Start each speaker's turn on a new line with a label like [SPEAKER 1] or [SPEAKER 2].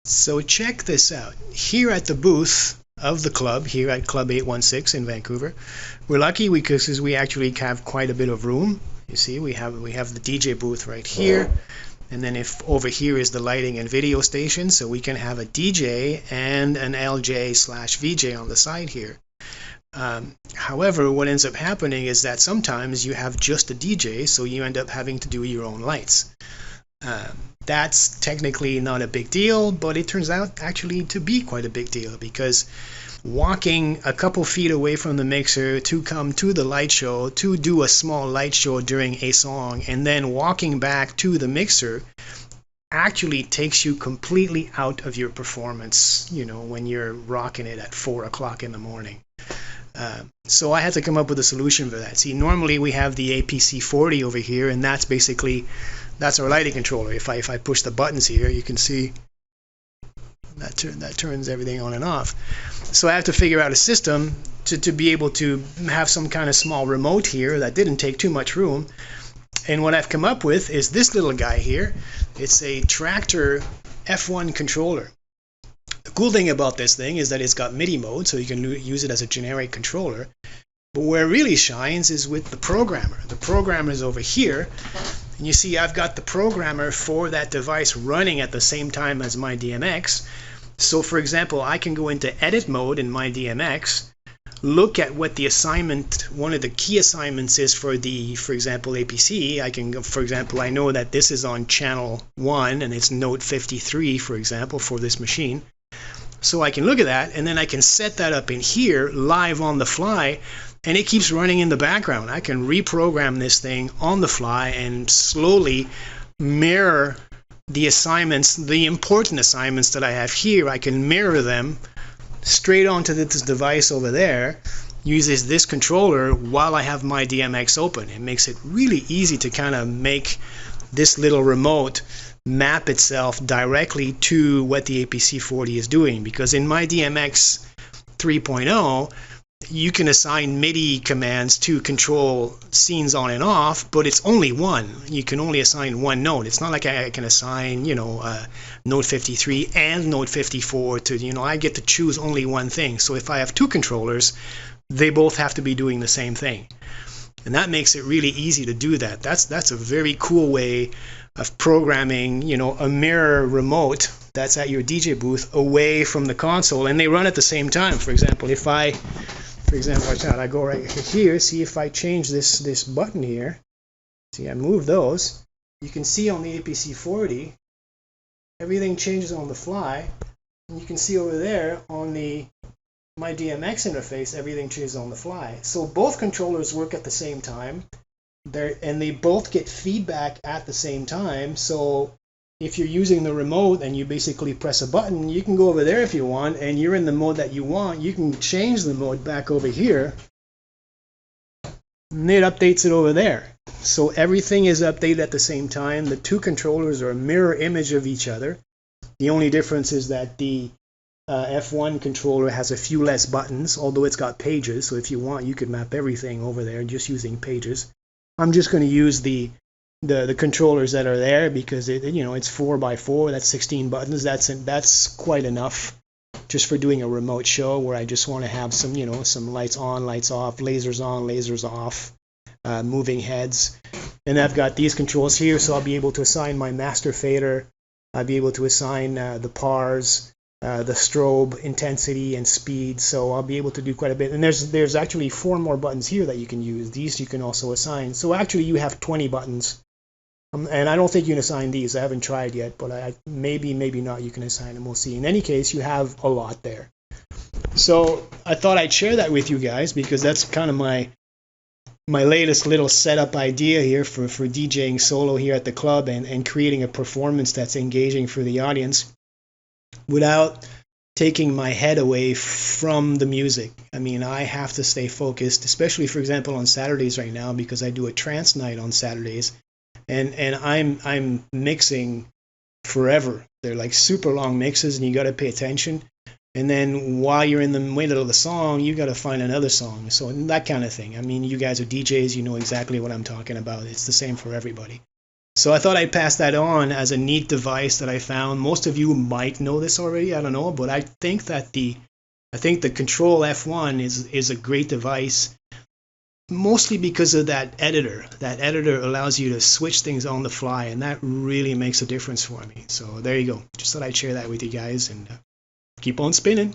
[SPEAKER 1] So check this out. Here at the booth of the club, here at Club 816 in Vancouver, we're lucky because we actually have quite a bit of room. You see, we have the DJ booth right here, and then if over here is the lighting and video station, so we can have a DJ and an LJ/VJ on the side here. However, what ends up happening is that sometimes you have just a DJ, so you end up having to do your own lights. That's technically not a big deal, but it turns out actually to be quite a big deal, because walking a couple feet away from the mixer to come to the light show, to do a small light show during a song, and then walking back to the mixer actually takes you completely out of your performance, you know, when you're rocking it at 4 o'clock in the morning. So I had to come up with a solution for that. See, normally we have the APC40 over here, and that's our lighting controller. If I push the buttons here, you can see that turns everything on and off. So I have to figure out a system to be able to have some kind of small remote here that didn't take too much room. And what I've come up with is this little guy here. It's a Tractor F1 controller. The cool thing about this thing is that it's got MIDI mode, so you can use it as a generic controller. But where it really shines is with the programmer. The programmer is over here. And you see I've got the programmer for that device running at the same time as MYDMX. So for example, I can go into edit mode in MYDMX, look at what the assignment, one of the key assignments is for example, APC. I can, for example, I know that this is on channel 1 and it's note 53, for example, for this machine. So I can look at that, and then I can set that up in here live on the fly, and it keeps running in the background. I can reprogram this thing on the fly and slowly mirror the assignments, the important assignments that I have here. I can mirror them straight onto this device over there, uses this controller while I have MYDMX open. It makes it really easy to kind of make this little remote map itself directly to what the APC40 is doing, because in MYDMX 3.0 you can assign MIDI commands to control scenes on and off, but it's only one. You can only assign one note. It's not like I can assign, you know, note 53 and note 54 to, you know, I get to choose only one thing. So if I have two controllers, they both have to be doing the same thing. And that makes it really easy to do that. That's a very cool way of programming, you know, a mirror remote that's at your DJ booth away from the console, and they run at the same time. For example, if I go right here, see if I change this button here, see I move those, you can see on the APC40 everything changes on the fly, and you can see over there on the MYDMX interface everything changes on the fly. So both controllers work at the same time, and they both get feedback at the same time. So if you're using the remote and you basically press a button, you can go over there if you want, and you're in the mode that you want. You can change the mode back over here, and it updates it over there. So everything is updated at the same time. The two controllers are a mirror image of each other. The only difference is that the F1 controller has a few less buttons, although it's got pages. So if you want, you could map everything over there just using pages. I'm just going to use the controllers that are there because it's 4x4. That's 16 buttons. That's quite enough just for doing a remote show where I just want to have some lights on, lights off, lasers on, lasers off, moving heads. And I've got these controls here, so I'll be able to assign my master fader. I'll be able to assign the pars, the strobe intensity and speed. So I'll be able to do quite a bit. And there's actually 4 more buttons here that you can use. These you can also assign. So actually you have 20 buttons. And I don't think you can assign these. I haven't tried yet, but maybe not you can assign them. We'll see. In any case, you have a lot there. So I thought I'd share that with you guys because that's kind of my latest little setup idea here for DJing solo here at the club and creating a performance that's engaging for the audience without taking my head away from the music. I mean, I have to stay focused, especially, for example, on Saturdays right now, because I do a trance night on Saturdays, and I'm mixing forever. They're like super long mixes, and you got to pay attention. And then while you're in the middle of the song, you got to find another song. So that kind of thing. I mean, you guys are DJs, you know exactly what I'm talking about. It's the same for everybody. So I thought I'd pass that on as a neat device that I found. Most of you might know this already, I don't know, but I think the Kontrol F1 is a great device, mostly because of that editor. That editor allows you to switch things on the fly, and that really makes a difference for me. So there you go. Just thought I'd share that with you guys, and keep on spinning.